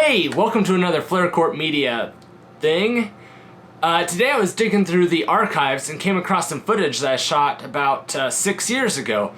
Hey, welcome to another Flare Corp Media thing. Today I was digging through the archives and came across some footage that I shot about 6 years ago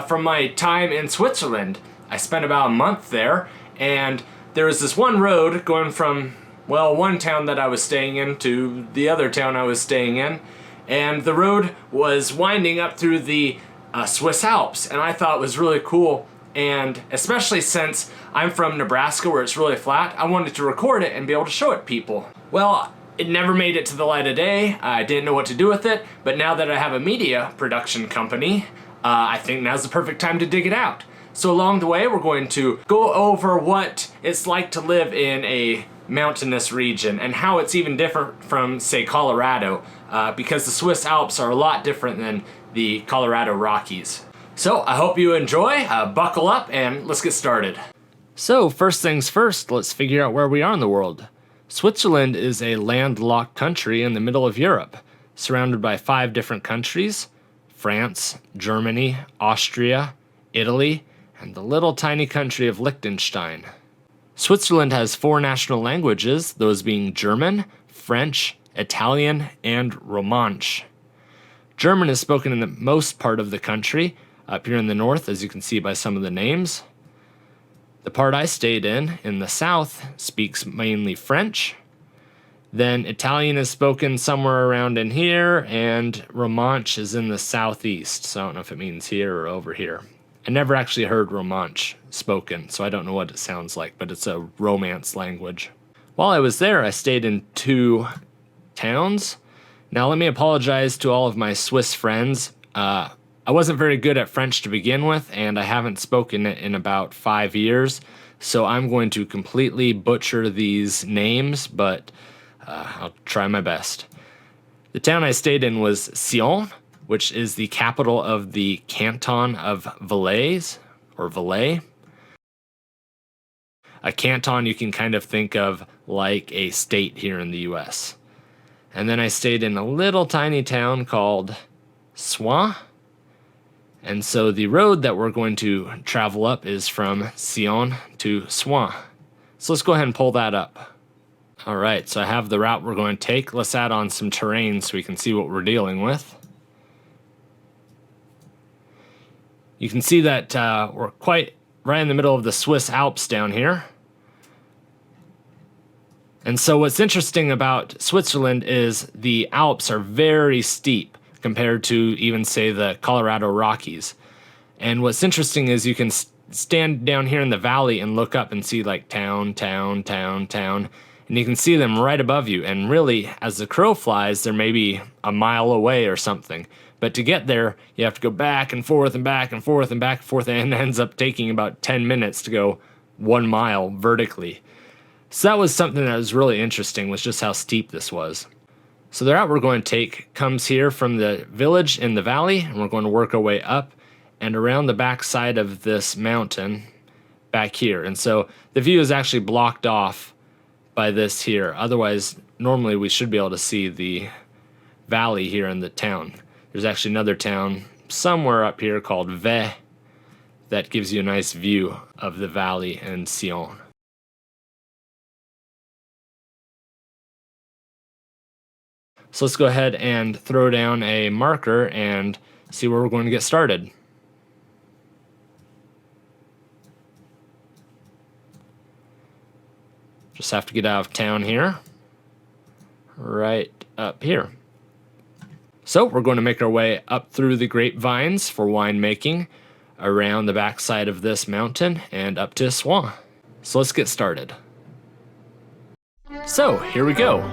from my time in Switzerland. I spent about a month there, and there was this one road going from, well, one town that I was staying in to the other town I was staying in, and the road was winding up through the Swiss Alps, and I thought it was really cool. And especially since I'm from Nebraska where it's really flat, I wanted to record it and be able to show it people. Well, it never made it to the light of day. I didn't know what to do with it, but now that I have a media production company, I think now's the perfect time to dig it out. So along the way, we're going to go over what it's like to live in a mountainous region and how it's even different from, say, Colorado, because the Swiss Alps are a lot different than the Colorado Rockies. So I hope you enjoy, buckle up, and let's get started. So first things first, let's figure out where we are in the world. Switzerland is a landlocked country in the middle of Europe, surrounded by 5 different countries: France, Germany, Austria, Italy, and the little tiny country of Liechtenstein. Switzerland has 4 national languages, those being German, French, Italian, and Romansh. German is spoken in the most part of the country, up here in the north, as you can see by some of the names. The part I stayed in the south, speaks mainly French. Then Italian is spoken somewhere around in here, and Romansh is in the southeast, so I don't know if it means here or over here. I never actually heard Romansh spoken, so I don't know what it sounds like, but it's a Romance language. While I was there, I stayed in 2 towns. Now let me apologize to all of my Swiss friends. I wasn't very good at French to begin with, and I haven't spoken it in about 5 years, so I'm going to completely butcher these names, but I'll try my best. The town I stayed in was Sion, which is the capital of the canton of Valais, or Valais. A canton you can kind of think of like a state here in the US. And then I stayed in a little tiny town called Soins. And so the road that we're going to travel up is from Sion to Soins. So let's go ahead and pull that up. All right, so I have the route we're going to take. Let's add on some terrain so we can see what we're dealing with. You can see that we're quite right in the middle of the Swiss Alps down here. And so what's interesting about Switzerland is the Alps are very steep compared to even, say, the Colorado Rockies. And what's interesting is you can stand down here in the valley and look up and see like town, town, town, town, and you can see them right above you. And really, as the crow flies, they're maybe a mile away or something. But to get there, you have to go back and forth and back and forth and back and forth, and it ends up taking about 10 minutes to go 1 mile vertically. So that was something that was really interesting, was just how steep this was. So the route we're going to take comes here from the village in the valley, and we're going to work our way up and around the back side of this mountain back here. And so the view is actually blocked off by this here. Otherwise, normally we should be able to see the valley here in the town. There's actually another town somewhere up here called Vez that gives you a nice view of the valley and Sion. So let's go ahead and throw down a marker and see where we're going to get started. Just have to get out of town here, right up here. So we're going to make our way up through the grapevines for winemaking, around the backside of this mountain, and up to Soins. So let's get started. So here we go.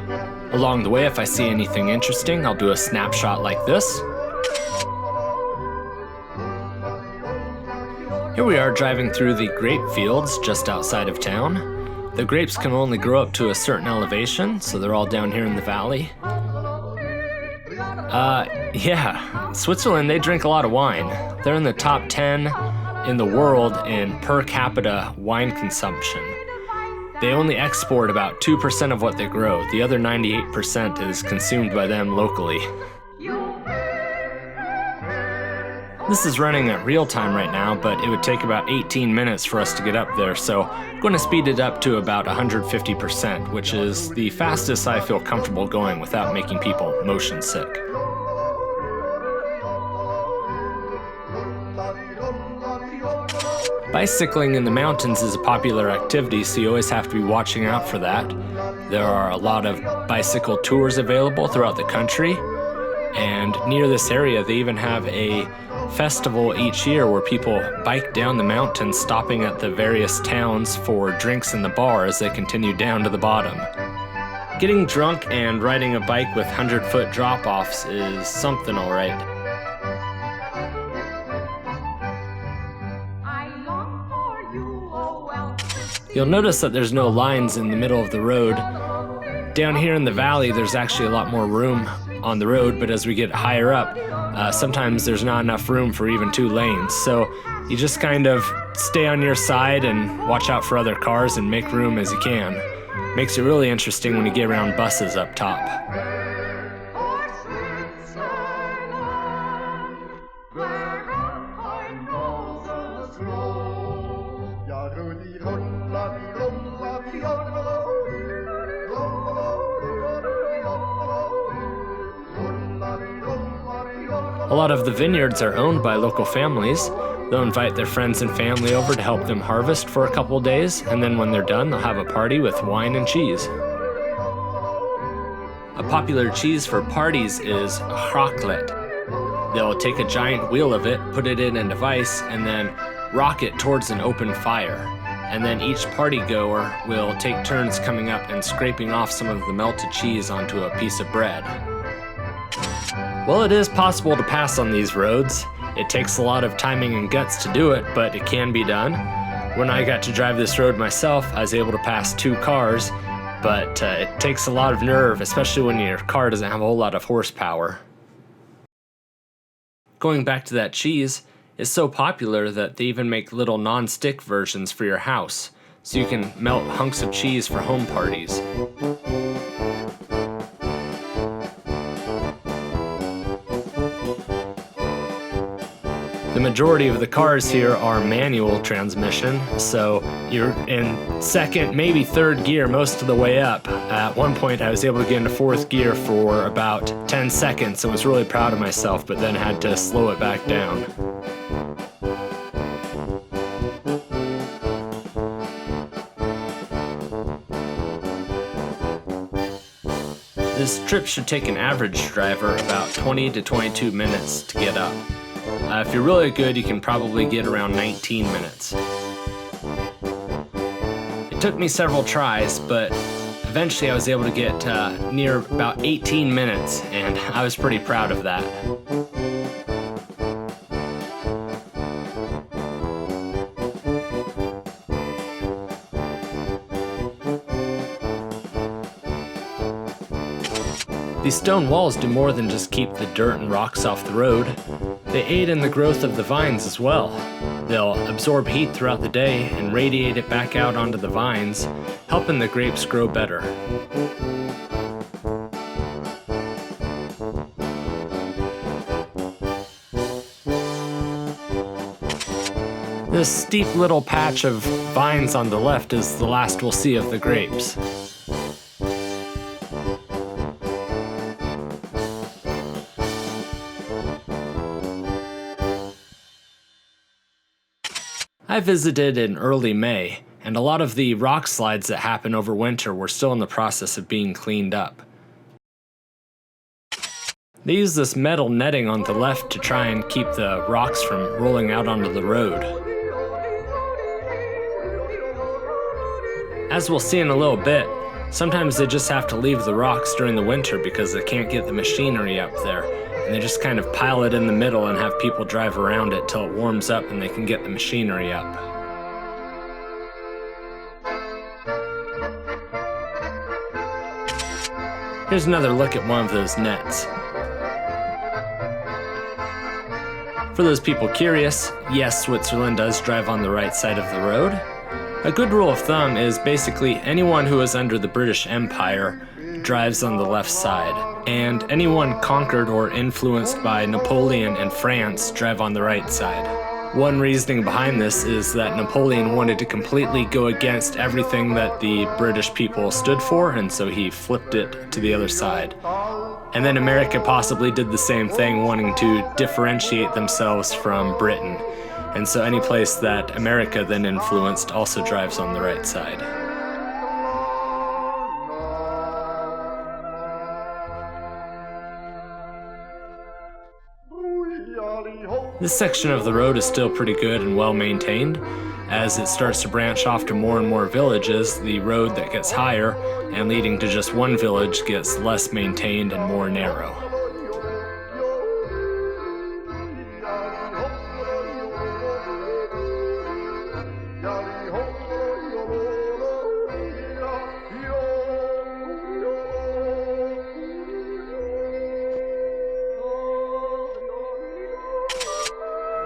Along the way, if I see anything interesting, I'll do a snapshot like this. Here we are driving through the grape fields just outside of town. The grapes can only grow up to a certain elevation, so they're all down here in the valley. Yeah, Switzerland, they drink a lot of wine. They're in the top 10 in the world in per capita wine consumption. They only export about 2% of what they grow. The other 98% is consumed by them locally. This is running at real time right now, but it would take about 18 minutes for us to get up there, so I'm going to speed it up to about 150%, which is the fastest I feel comfortable going without making people motion sick. Bicycling in the mountains is a popular activity, so you always have to be watching out for that. There are a lot of bicycle tours available throughout the country, and near this area they even have a festival each year where people bike down the mountain, stopping at the various towns for drinks in the bar as they continue down to the bottom. Getting drunk and riding a bike with 100-foot drop-offs is something alright. You'll notice that there's no lines in the middle of the road. Down here in the valley, there's actually a lot more room on the road, but as we get higher up, sometimes there's not enough room for even 2 lanes. So you just kind of stay on your side and watch out for other cars and make room as you can. Makes it really interesting when you get around buses up top. A lot of the vineyards are owned by local families. They'll invite their friends and family over to help them harvest for a couple days, and then when they're done, they'll have a party with wine and cheese. A popular cheese for parties is raclette. They'll take a giant wheel of it, put it in a device, and then rock it towards an open fire. And then each party goer will take turns coming up and scraping off some of the melted cheese onto a piece of bread. Well, it is possible to pass on these roads. It takes a lot of timing and guts to do it, but it can be done. When I got to drive this road myself, I was able to pass 2 cars, but it takes a lot of nerve, especially when your car doesn't have a whole lot of horsepower. Going back to that cheese, it's so popular that they even make little non-stick versions for your house, so you can melt hunks of cheese for home parties. The majority of the cars here are manual transmission, so you're in second, maybe third gear most of the way up. At one point I was able to get into 4th gear for about 10 seconds and was really proud of myself, but then had to slow it back down. This trip should take an average driver about 20 to 22 minutes to get up. If you're really good, you can probably get around 19 minutes. It took me several tries, but eventually I was able to get near about 18 minutes, and I was pretty proud of that. These stone walls do more than just keep the dirt and rocks off the road. They aid in the growth of the vines as well. They'll absorb heat throughout the day and radiate it back out onto the vines, helping the grapes grow better. This steep little patch of vines on the left is the last we'll see of the grapes. I visited in early May, and a lot of the rock slides that happen over winter were still in the process of being cleaned up. They use this metal netting on the left to try and keep the rocks from rolling out onto the road. As we'll see in a little bit, sometimes they just have to leave the rocks during the winter because they can't get the machinery up there. And they just kind of pile it in the middle and have people drive around it till it warms up and they can get the machinery up. Here's another look at one of those nets. For those people curious, yes, Switzerland does drive on the right side of the road. A good rule of thumb is basically anyone who is under the British Empire drives on the left side, and anyone conquered or influenced by Napoleon and France drive on the right side. One reasoning behind this is that Napoleon wanted to completely go against everything that the British people stood for, and so he flipped it to the other side. And then America possibly did the same thing, wanting to differentiate themselves from Britain. And so any place that America then influenced also drives on the right side. This section of the road is still pretty good and well maintained. As it starts to branch off to more and more villages, the road that gets higher and leading to just one village gets less maintained and more narrow.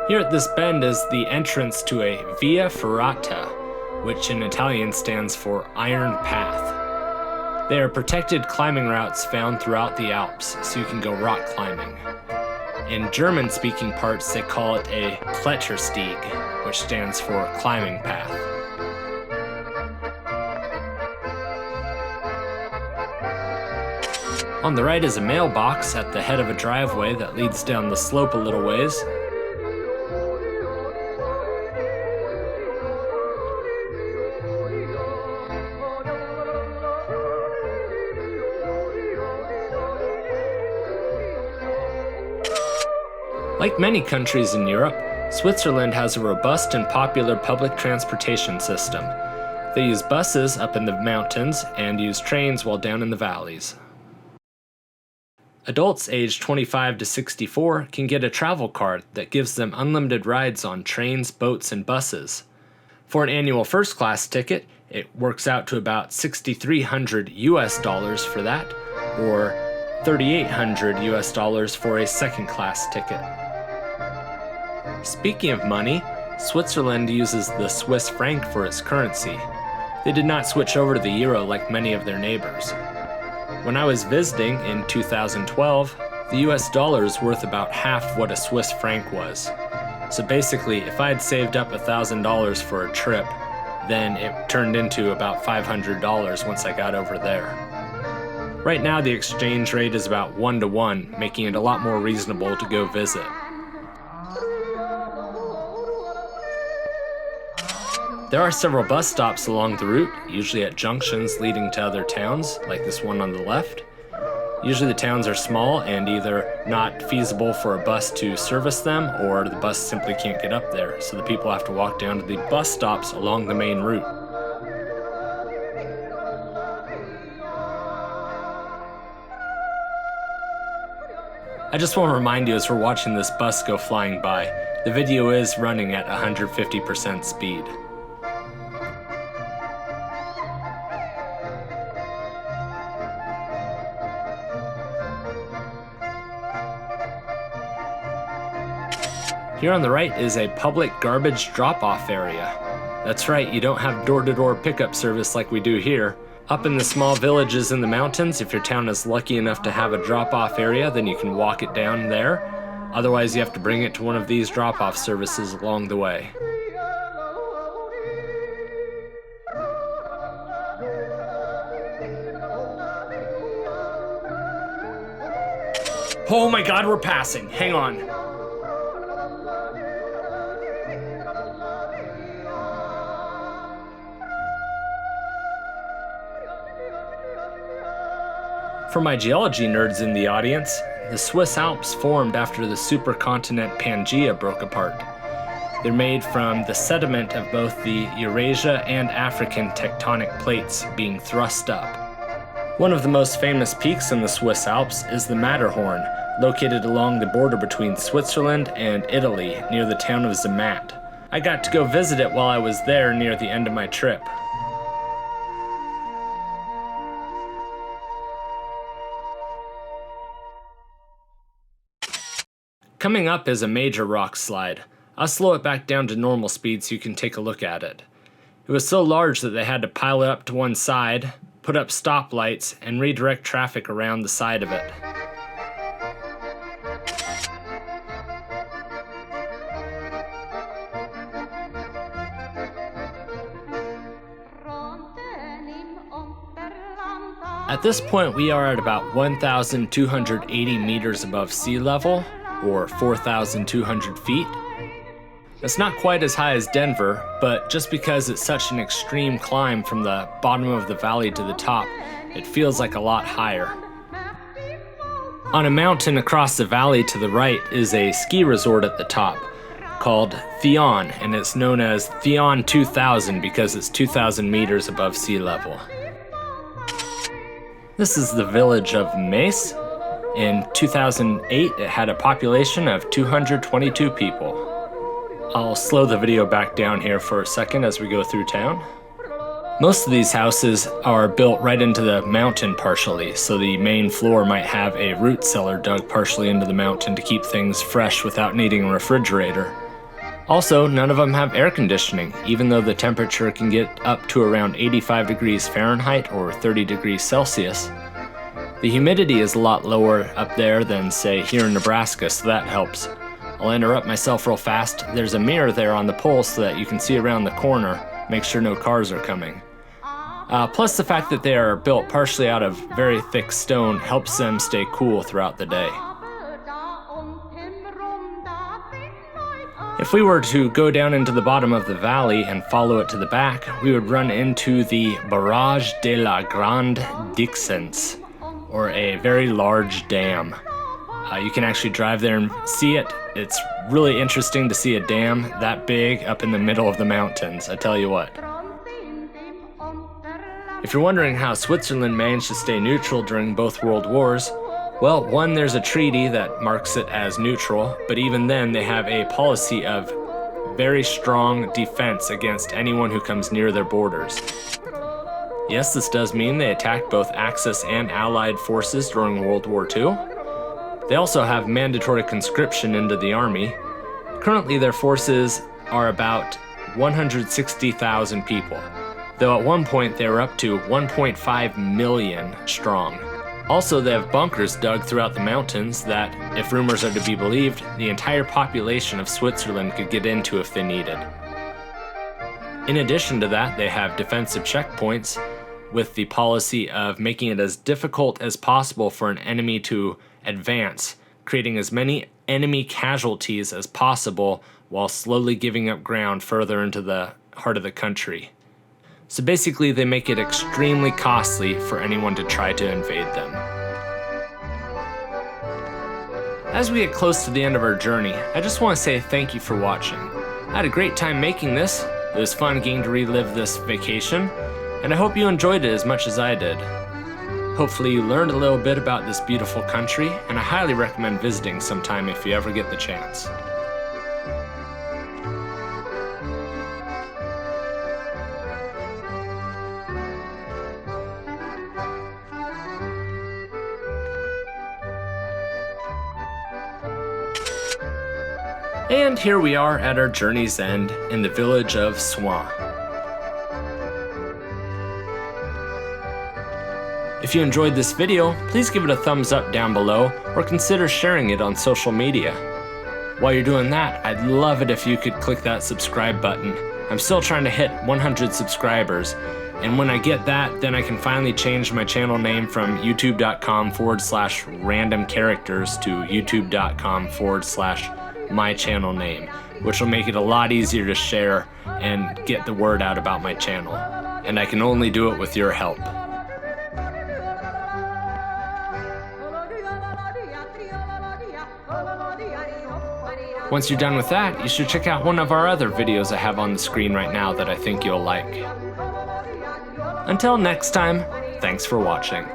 Here at this bend is the entrance to a Via Ferrata, which in Italian stands for Iron Path. They are protected climbing routes found throughout the Alps, so you can go rock climbing. In German-speaking parts, they call it a Kletterstieg, which stands for climbing path. On the right is a mailbox at the head of a driveway that leads down the slope a little ways. Like many countries in Europe, Switzerland has a robust and popular public transportation system. They use buses up in the mountains and use trains while down in the valleys. Adults aged 25 to 64 can get a travel card that gives them unlimited rides on trains, boats, and buses. For an annual first-class ticket, it works out to about $6,300 US for that, or $3,800 US for a second-class ticket. Speaking of money, Switzerland uses the Swiss franc for its currency. They did not switch over to the euro like many of their neighbors. When I was visiting in 2012, the US dollar is worth about half what a Swiss franc was. So basically, if I had saved up $1,000 for a trip, then it turned into about $500 once I got over there. Right now, the exchange rate is about 1 to 1, making it a lot more reasonable to go visit. There are several bus stops along the route, usually at junctions leading to other towns, like this one on the left. Usually the towns are small and either not feasible for a bus to service them, or the bus simply can't get up there, so the people have to walk down to the bus stops along the main route. I just want to remind you as we're watching this bus go flying by, the video is running at 150% speed. Here on the right is a public garbage drop-off area. That's right, you don't have door-to-door pickup service like we do here. Up in the small villages in the mountains, if your town is lucky enough to have a drop-off area, then you can walk it down there. Otherwise, you have to bring it to one of these drop-off services along the way. Oh my God, we're passing. Hang on. For my geology nerds in the audience, the Swiss Alps formed after the supercontinent Pangaea broke apart. They're made from the sediment of both the Eurasia and African tectonic plates being thrust up. One of the most famous peaks in the Swiss Alps is the Matterhorn, located along the border between Switzerland and Italy near the town of Zermatt. I got to go visit it while I was there near the end of my trip. Coming up is a major rock slide. I'll slow it back down to normal speed so you can take a look at it. It was so large that they had to pile it up to one side, put up stoplights, and redirect traffic around the side of it. At this point, we are at about 1,280 meters above sea level, or 4,200 feet. It's not quite as high as Denver, but just because it's such an extreme climb from the bottom of the valley to the top, it feels like a lot higher. On a mountain across the valley to the right is a ski resort at the top called Theon, and it's known as Theon 2000 because it's 2,000 meters above sea level. This is the village of Mace. In 2008, it had a population of 222 people. I'll slow the video back down here for a second as we go through town. Most of these houses are built right into the mountain partially, so the main floor might have a root cellar dug partially into the mountain to keep things fresh without needing a refrigerator. Also, none of them have air conditioning, even though the temperature can get up to around 85 degrees Fahrenheit or 30 degrees Celsius. The humidity is a lot lower up there than, say, here in Nebraska, so that helps. I'll interrupt myself real fast. There's a mirror there on the pole so that you can see around the corner, make sure no cars are coming. Plus the fact that they are built partially out of very thick stone helps them stay cool throughout the day. If we were to go down into the bottom of the valley and follow it to the back, we would run into the Barrage de la Grande Dixence, or a very large dam. You can actually drive there and see it. It's really interesting to see a dam that big up in the middle of the mountains, I tell you what. If you're wondering how Switzerland managed to stay neutral during both world wars, well, one, there's a treaty that marks it as neutral, but even then they have a policy of very strong defense against anyone who comes near their borders. Yes, this does mean they attacked both Axis and Allied forces during World War II. They also have mandatory conscription into the army. Currently their forces are about 160,000 people, though at one point they were up to 1.5 million strong. Also, they have bunkers dug throughout the mountains that, if rumors are to be believed, the entire population of Switzerland could get into if they needed. In addition to that, they have defensive checkpoints with the policy of making it as difficult as possible for an enemy to advance, creating as many enemy casualties as possible while slowly giving up ground further into the heart of the country. So basically, they make it extremely costly for anyone to try to invade them. As we get close to the end of our journey, I just want to say thank you for watching. I had a great time making this. It was fun getting to relive this vacation, and I hope you enjoyed it as much as I did. Hopefully you learned a little bit about this beautiful country, and I highly recommend visiting sometime if you ever get the chance. And here we are at our journey's end in the village of Soins. If you enjoyed this video, please give it a thumbs up down below or consider sharing it on social media. While you're doing that, I'd love it if you could click that subscribe button. I'm still trying to hit 100 subscribers, and when I get that, then I can finally change my channel name from youtube.com/randomcharacters to youtube.com/my channel name, which will make it a lot easier to share and get the word out about my channel. And I can only do it with your help. Once you're done with that, you should check out one of our other videos I have on the screen right now that I think you'll like. Until next time, thanks for watching.